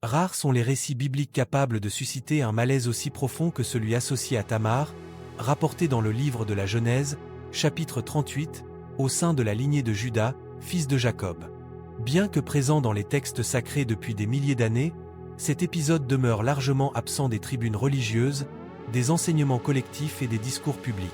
Rares sont les récits bibliques capables de susciter un malaise aussi profond que celui associé à Tamar, rapporté dans le livre de la Genèse, chapitre 38, au sein de la lignée de Juda, fils de Jacob. Bien que présent dans les textes sacrés depuis des milliers d'années, cet épisode demeure largement absent des tribunes religieuses, des enseignements collectifs et des discours publics.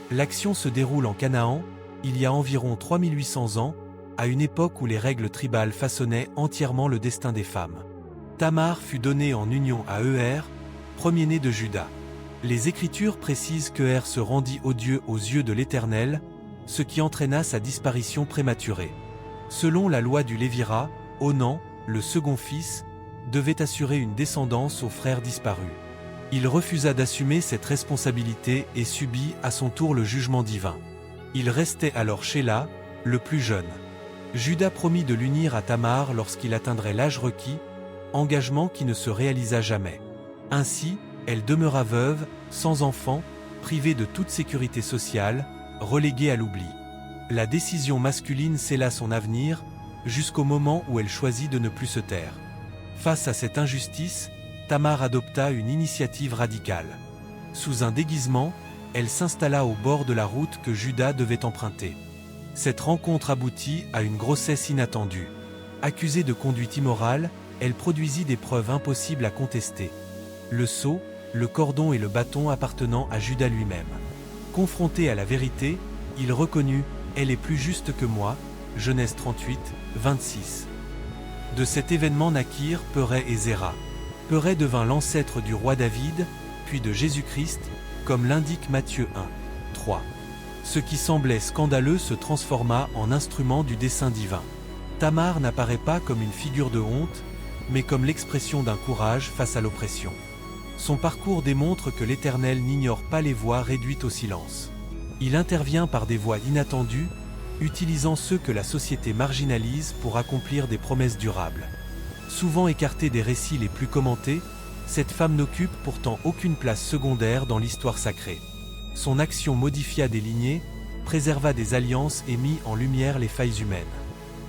L'action se déroule en Canaan, il y a environ 3800 ans, à une époque où les règles tribales façonnaient entièrement le destin des femmes. Tamar fut donnée en union à Er, premier-né de Juda. Les Écritures précisent qu'Er se rendit odieux aux yeux de l'Éternel, ce qui entraîna sa disparition prématurée. Selon la loi du Lévira, Onan, le second fils, devait assurer une descendance aux frères disparus. Il refusa d'assumer cette responsabilité et subit à son tour le jugement divin. Il restait alors Shéla, le plus jeune. Juda promit de l'unir à Tamar lorsqu'il atteindrait l'âge requis, engagement qui ne se réalisa jamais. Ainsi, elle demeura veuve, sans enfant, privée de toute sécurité sociale, reléguée à l'oubli. La décision masculine scella son avenir, jusqu'au moment où elle choisit de ne plus se taire. Face à cette injustice, Tamar adopta une initiative radicale. Sous un déguisement, elle s'installa au bord de la route que Juda devait emprunter. Cette rencontre aboutit à une grossesse inattendue. Accusée de conduite immorale, elle produisit des preuves impossibles à contester. Le sceau, le cordon et le bâton appartenant à Juda lui-même. Confronté à la vérité, il reconnut « Elle est plus juste que moi » Genèse 38, 26. De cet événement naquirent Perez et Zéra. Perez devint l'ancêtre du roi David, puis de Jésus-Christ, comme l'indique Matthieu 1, 3. Ce qui semblait scandaleux se transforma en instrument du dessein divin. Tamar n'apparaît pas comme une figure de honte, mais comme l'expression d'un courage face à l'oppression. Son parcours démontre que l'Éternel n'ignore pas les voix réduites au silence. Il intervient par des voies inattendues, utilisant ceux que la société marginalise pour accomplir des promesses durables. Souvent écartée des récits les plus commentés, cette femme n'occupe pourtant aucune place secondaire dans l'histoire sacrée. Son action modifia des lignées, préserva des alliances et mit en lumière les failles humaines.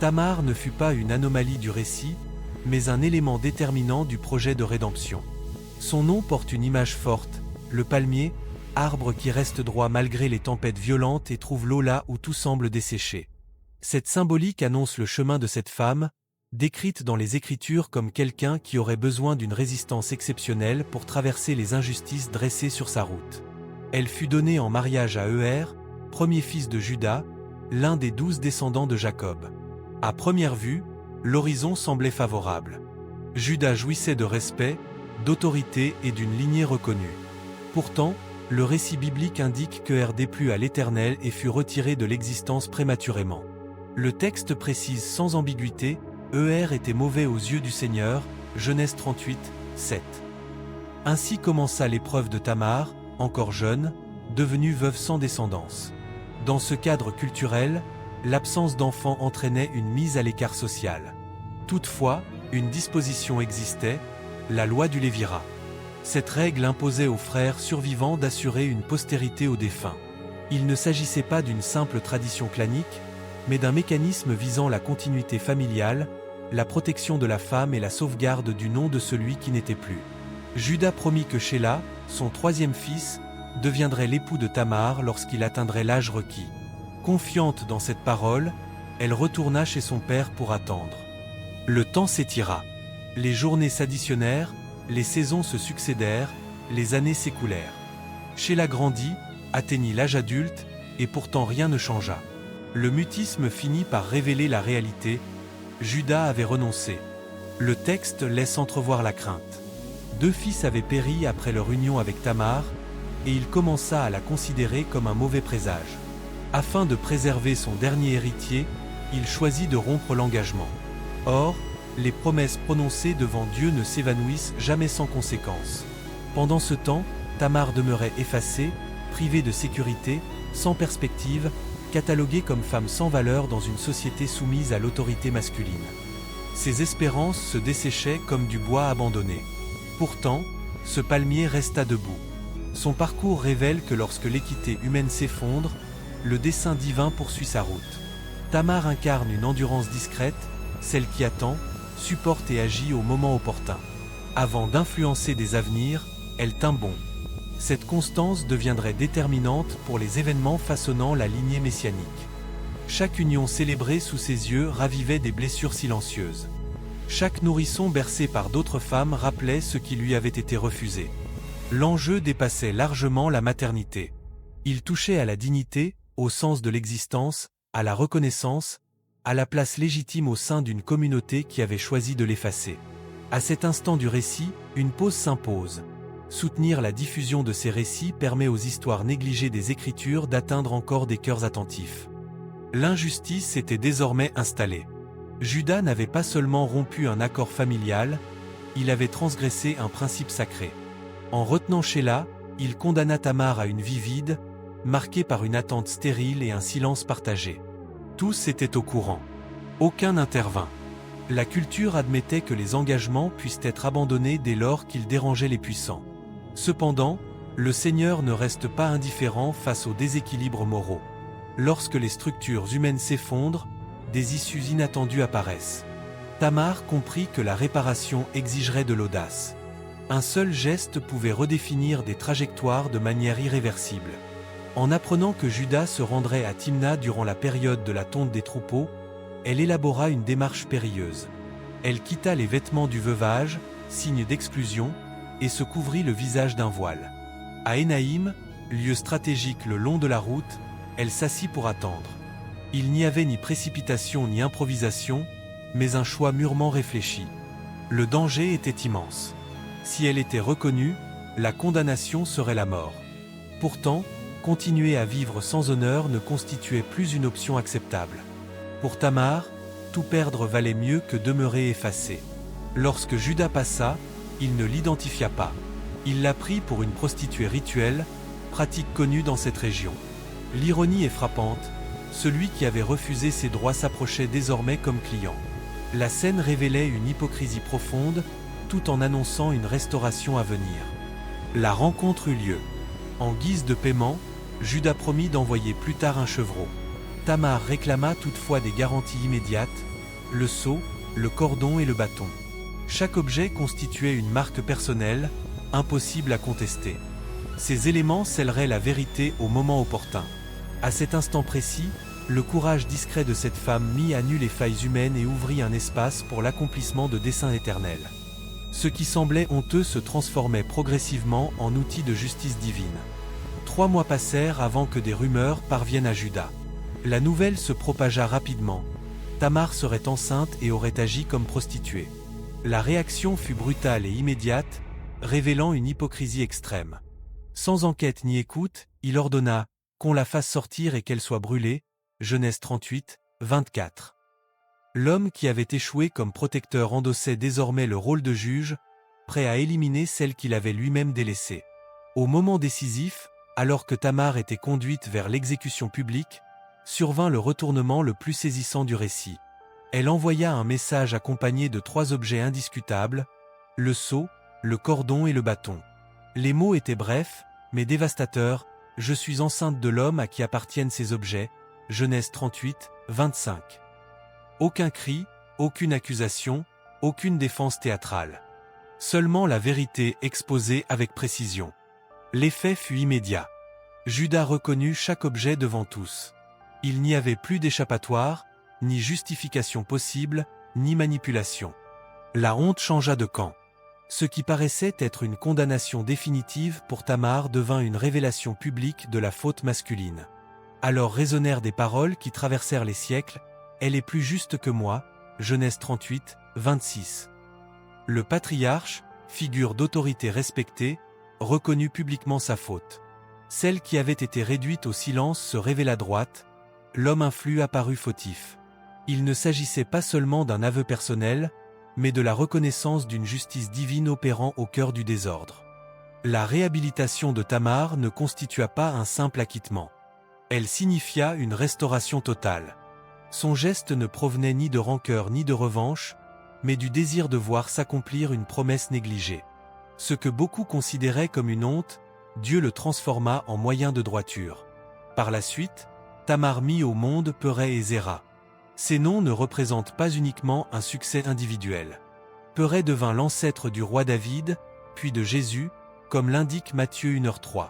Tamar ne fut pas une anomalie du récit, mais un élément déterminant du projet de rédemption. Son nom porte une image forte, le palmier, arbre qui reste droit malgré les tempêtes violentes et trouve l'eau là où tout semble desséché. Cette symbolique annonce le chemin de cette femme, décrite dans les Écritures comme quelqu'un qui aurait besoin d'une résistance exceptionnelle pour traverser les injustices dressées sur sa route. Elle fut donnée en mariage à Er, premier fils de Juda, l'un des 12 descendants de Jacob. À première vue, l'horizon semblait favorable. Juda jouissait de respect, d'autorité et d'une lignée reconnue. Pourtant, le récit biblique indique que Er déplut à l'Éternel et fut retiré de l'existence prématurément. Le texte précise sans ambiguïté, Er était mauvais aux yeux du Seigneur, Genèse 38, 7. Ainsi commença l'épreuve de Tamar, encore jeune, devenue veuve sans descendance. Dans ce cadre culturel, l'absence d'enfants entraînait une mise à l'écart social. Toutefois, une disposition existait, la loi du Lévira. Cette règle imposait aux frères survivants d'assurer une postérité aux défunts. Il ne s'agissait pas d'une simple tradition clanique, mais d'un mécanisme visant la continuité familiale, la protection de la femme et la sauvegarde du nom de celui qui n'était plus. Juda promit que Shéla, son troisième fils, deviendrait l'époux de Tamar lorsqu'il atteindrait l'âge requis. Confiante dans cette parole, elle retourna chez son père pour attendre. Le temps s'étira. Les journées s'additionnèrent, les saisons se succédèrent, les années s'écoulèrent. Shéla grandit, atteignit l'âge adulte, et pourtant rien ne changea. Le mutisme finit par révéler la réalité. Juda avait renoncé. Le texte laisse entrevoir la crainte. 2 fils avaient péri après leur union avec Tamar, et il commença à la considérer comme un mauvais présage. Afin de préserver son dernier héritier, il choisit de rompre l'engagement. Or, les promesses prononcées devant Dieu ne s'évanouissent jamais sans conséquence. Pendant ce temps, Tamar demeurait effacée, privée de sécurité, sans perspective, cataloguée comme femme sans valeur dans une société soumise à l'autorité masculine. Ses espérances se desséchaient comme du bois abandonné. Pourtant, ce palmier resta debout. Son parcours révèle que lorsque l'équité humaine s'effondre, le dessein divin poursuit sa route. Tamar incarne une endurance discrète, celle qui attend, supporte et agit au moment opportun. Avant d'influencer des avenirs, elle tint bon. Cette constance deviendrait déterminante pour les événements façonnant la lignée messianique. Chaque union célébrée sous ses yeux ravivait des blessures silencieuses. Chaque nourrisson bercé par d'autres femmes rappelait ce qui lui avait été refusé. L'enjeu dépassait largement la maternité. Il touchait à la dignité, au sens de l'existence, à la reconnaissance, à la place légitime au sein d'une communauté qui avait choisi de l'effacer. À cet instant du récit, une pause s'impose. Soutenir la diffusion de ces récits permet aux histoires négligées des Écritures d'atteindre encore des cœurs attentifs. L'injustice était désormais installée. Juda n'avait pas seulement rompu un accord familial, il avait transgressé un principe sacré. En retenant Sheila, il condamna Tamar à une vie vide, marquée par une attente stérile et un silence partagé. Tous étaient au courant. Aucun n'intervint. La culture admettait que les engagements puissent être abandonnés dès lors qu'ils dérangeaient les puissants. Cependant, le Seigneur ne reste pas indifférent face aux déséquilibres moraux. Lorsque les structures humaines s'effondrent, des issues inattendues apparaissent. Tamar comprit que la réparation exigerait de l'audace. Un seul geste pouvait redéfinir des trajectoires de manière irréversible. En apprenant que Juda se rendrait à Timna durant la période de la tonte des troupeaux, elle élabora une démarche périlleuse. Elle quitta les vêtements du veuvage, signe d'exclusion, et se couvrit le visage d'un voile. À Énaïm, lieu stratégique le long de la route, elle s'assit pour attendre. Il n'y avait ni précipitation ni improvisation, mais un choix mûrement réfléchi. Le danger était immense. Si elle était reconnue, la condamnation serait la mort. Pourtant, continuer à vivre sans honneur ne constituait plus une option acceptable. Pour Tamar, tout perdre valait mieux que demeurer effacé. Lorsque Juda passa, il ne l'identifia pas. Il la prit pour une prostituée rituelle, pratique connue dans cette région. L'ironie est frappante, celui qui avait refusé ses droits s'approchait désormais comme client. La scène révélait une hypocrisie profonde, tout en annonçant une restauration à venir. La rencontre eut lieu. En guise de paiement, Juda promit d'envoyer plus tard un chevreau. Tamar réclama toutefois des garanties immédiates, le sceau, le cordon et le bâton. Chaque objet constituait une marque personnelle, impossible à contester. Ces éléments scelleraient la vérité au moment opportun. À cet instant précis, le courage discret de cette femme mit à nu les failles humaines et ouvrit un espace pour l'accomplissement de desseins éternels. Ce qui semblait honteux se transformait progressivement en outil de justice divine. 3 mois passèrent avant que des rumeurs parviennent à Juda. La nouvelle se propagea rapidement. Tamar serait enceinte et aurait agi comme prostituée. La réaction fut brutale et immédiate, révélant une hypocrisie extrême. Sans enquête ni écoute, il ordonna qu'on la fasse sortir et qu'elle soit brûlée. Genèse 38, 24. L'homme qui avait échoué comme protecteur endossait désormais le rôle de juge, prêt à éliminer celle qu'il avait lui-même délaissée. Au moment décisif, alors que Tamar était conduite vers l'exécution publique, survint le retournement le plus saisissant du récit. Elle envoya un message accompagné de 3 objets indiscutables, le sceau, le cordon et le bâton. Les mots étaient brefs, mais dévastateurs. Je suis enceinte de l'homme à qui appartiennent ces objets. Genèse 38, 25. Aucun cri, aucune accusation, aucune défense théâtrale. Seulement la vérité exposée avec précision. L'effet fut immédiat. Juda reconnut chaque objet devant tous. Il n'y avait plus d'échappatoire, ni justification possible, ni manipulation. La honte changea de camp. Ce qui paraissait être une condamnation définitive pour Tamar devint une révélation publique de la faute masculine. Alors résonnèrent des paroles qui traversèrent les siècles, « Elle est plus juste que moi » Genèse 38, 26. Le patriarche, figure d'autorité respectée, reconnut publiquement sa faute. Celle qui avait été réduite au silence se révéla droite, l'homme influ apparut fautif. Il ne s'agissait pas seulement d'un aveu personnel, mais de la reconnaissance d'une justice divine opérant au cœur du désordre. La réhabilitation de Tamar ne constitua pas un simple acquittement. Elle signifia une restauration totale. Son geste ne provenait ni de rancœur ni de revanche, mais du désir de voir s'accomplir une promesse négligée. Ce que beaucoup considéraient comme une honte, Dieu le transforma en moyen de droiture. Par la suite, Tamar mit au monde Pérez et Zéra. Ces noms ne représentent pas uniquement un succès individuel. Pérez devint l'ancêtre du roi David, puis de Jésus, comme l'indique Matthieu 1h3.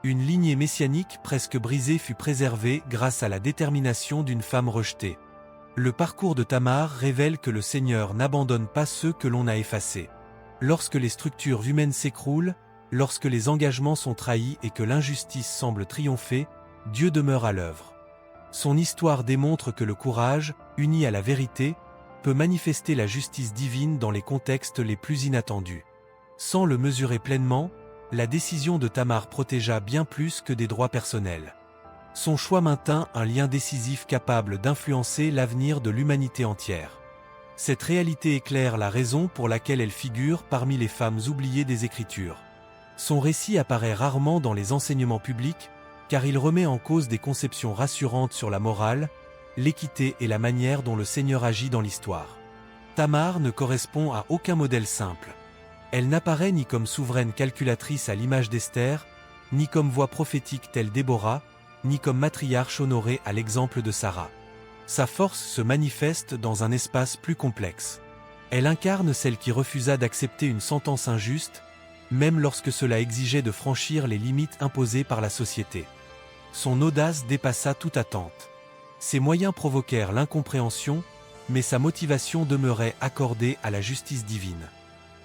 Une lignée messianique presque brisée fut préservée grâce à la détermination d'une femme rejetée. Le parcours de Tamar révèle que le Seigneur n'abandonne pas ceux que l'on a effacés. Lorsque les structures humaines s'écroulent, lorsque les engagements sont trahis et que l'injustice semble triompher, Dieu demeure à l'œuvre. Son histoire démontre que le courage, uni à la vérité, peut manifester la justice divine dans les contextes les plus inattendus. Sans le mesurer pleinement, la décision de Tamar protégea bien plus que des droits personnels. Son choix maintint un lien décisif capable d'influencer l'avenir de l'humanité entière. Cette réalité éclaire la raison pour laquelle elle figure parmi les femmes oubliées des Écritures. Son récit apparaît rarement dans les enseignements publics, car il remet en cause des conceptions rassurantes sur la morale, l'équité et la manière dont le Seigneur agit dans l'histoire. Tamar ne correspond à aucun modèle simple. Elle n'apparaît ni comme souveraine calculatrice à l'image d'Esther, ni comme voix prophétique telle Déborah, ni comme matriarche honorée à l'exemple de Sarah. Sa force se manifeste dans un espace plus complexe. Elle incarne celle qui refusa d'accepter une sentence injuste, même lorsque cela exigeait de franchir les limites imposées par la société. Son audace dépassa toute attente. Ses moyens provoquèrent l'incompréhension, mais sa motivation demeurait accordée à la justice divine.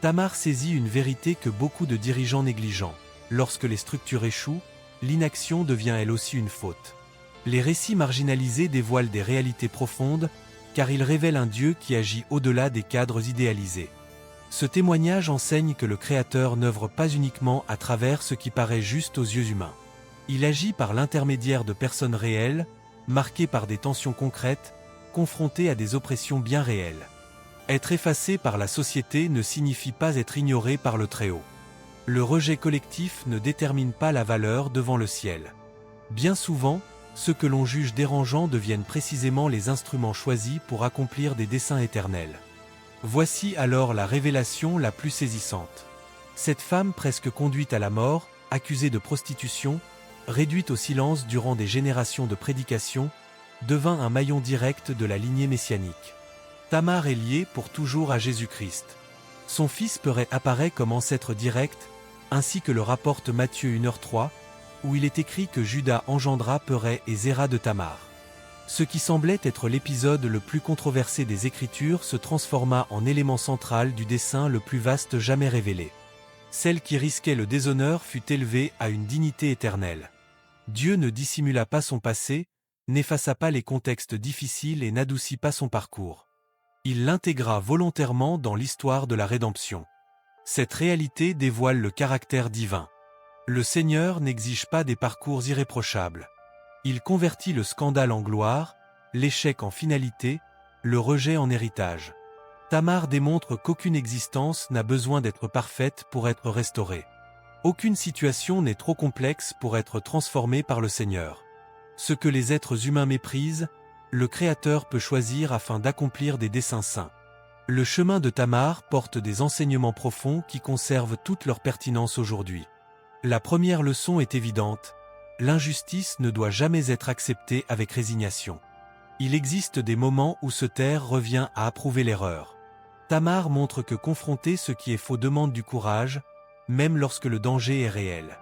Tamar saisit une vérité que beaucoup de dirigeants négligent. Lorsque les structures échouent, l'inaction devient elle aussi une faute. Les récits marginalisés dévoilent des réalités profondes, car ils révèlent un Dieu qui agit au-delà des cadres idéalisés. Ce témoignage enseigne que le Créateur n'œuvre pas uniquement à travers ce qui paraît juste aux yeux humains. Il agit par l'intermédiaire de personnes réelles, marquées par des tensions concrètes, confrontées à des oppressions bien réelles. Être effacé par la société ne signifie pas être ignoré par le Très-Haut. Le rejet collectif ne détermine pas la valeur devant le ciel. Bien souvent, ceux que l'on juge dérangeants deviennent précisément les instruments choisis pour accomplir des desseins éternels. Voici alors la révélation la plus saisissante. Cette femme presque conduite à la mort, accusée de prostitution, réduite au silence durant des générations de prédication, devint un maillon direct de la lignée messianique. Tamar est liée pour toujours à Jésus-Christ. Son fils Pérez apparaît comme ancêtre direct, ainsi que le rapporte Matthieu 1h3, où il est écrit que Juda engendra Pérez et Zéra de Tamar. Ce qui semblait être l'épisode le plus controversé des Écritures se transforma en élément central du dessein le plus vaste jamais révélé. Celle qui risquait le déshonneur fut élevée à une dignité éternelle. Dieu ne dissimula pas son passé, n'effaça pas les contextes difficiles et n'adoucit pas son parcours. Il l'intégra volontairement dans l'histoire de la rédemption. Cette réalité dévoile le caractère divin. Le Seigneur n'exige pas des parcours irréprochables. Il convertit le scandale en gloire, l'échec en finalité, le rejet en héritage. Tamar démontre qu'aucune existence n'a besoin d'être parfaite pour être restaurée. Aucune situation n'est trop complexe pour être transformée par le Seigneur. Ce que les êtres humains méprisent, le Créateur peut choisir afin d'accomplir des desseins saints. Le chemin de Tamar porte des enseignements profonds qui conservent toute leur pertinence aujourd'hui. La première leçon est évidente. L'injustice ne doit jamais être acceptée avec résignation. Il existe des moments où se taire revient à approuver l'erreur. Tamar montre que confronter ce qui est faux demande du courage, même lorsque le danger est réel.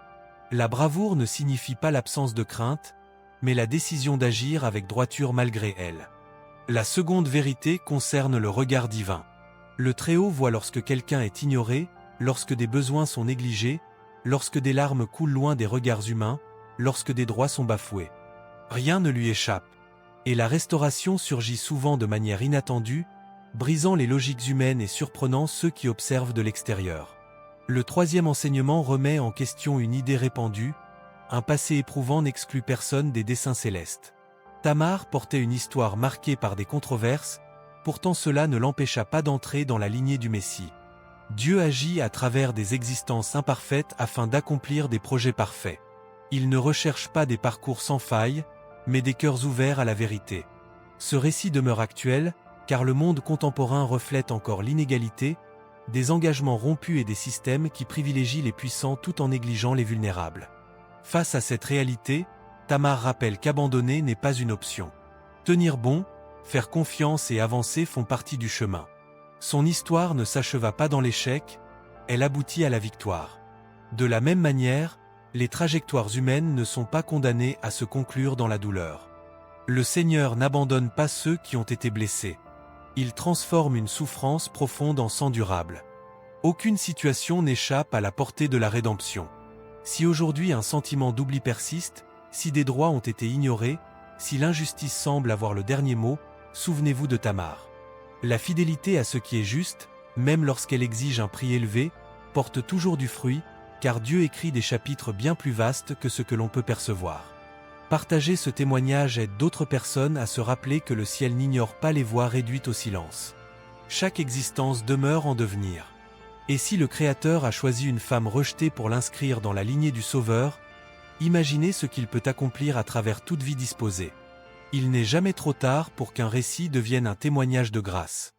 La bravoure ne signifie pas l'absence de crainte, mais la décision d'agir avec droiture malgré elle. La seconde vérité concerne le regard divin. Le Très-Haut voit lorsque quelqu'un est ignoré, lorsque des besoins sont négligés, lorsque des larmes coulent loin des regards humains, lorsque des droits sont bafoués. Rien ne lui échappe. Et la restauration surgit souvent de manière inattendue, brisant les logiques humaines et surprenant ceux qui observent de l'extérieur. Le troisième enseignement remet en question une idée répandue: un passé éprouvant n'exclut personne des desseins célestes. Tamar portait une histoire marquée par des controverses, pourtant cela ne l'empêcha pas d'entrer dans la lignée du Messie. Dieu agit à travers des existences imparfaites afin d'accomplir des projets parfaits. Il ne recherche pas des parcours sans faille, mais des cœurs ouverts à la vérité. Ce récit demeure actuel, car le monde contemporain reflète encore l'inégalité, des engagements rompus et des systèmes qui privilégient les puissants tout en négligeant les vulnérables. Face à cette réalité, Tamar rappelle qu'abandonner n'est pas une option. Tenir bon, faire confiance et avancer font partie du chemin. Son histoire ne s'acheva pas dans l'échec, elle aboutit à la victoire. De la même manière, les trajectoires humaines ne sont pas condamnées à se conclure dans la douleur. Le Seigneur n'abandonne pas ceux qui ont été blessés. Il transforme une souffrance profonde en sang durable. Aucune situation n'échappe à la portée de la rédemption. Si aujourd'hui un sentiment d'oubli persiste, si des droits ont été ignorés, si l'injustice semble avoir le dernier mot, souvenez-vous de Tamar. La fidélité à ce qui est juste, même lorsqu'elle exige un prix élevé, porte toujours du fruit, car Dieu écrit des chapitres bien plus vastes que ce que l'on peut percevoir. Partager ce témoignage aide d'autres personnes à se rappeler que le ciel n'ignore pas les voix réduites au silence. Chaque existence demeure en devenir. Et si le Créateur a choisi une femme rejetée pour l'inscrire dans la lignée du Sauveur, imaginez ce qu'il peut accomplir à travers toute vie disposée. Il n'est jamais trop tard pour qu'un récit devienne un témoignage de grâce.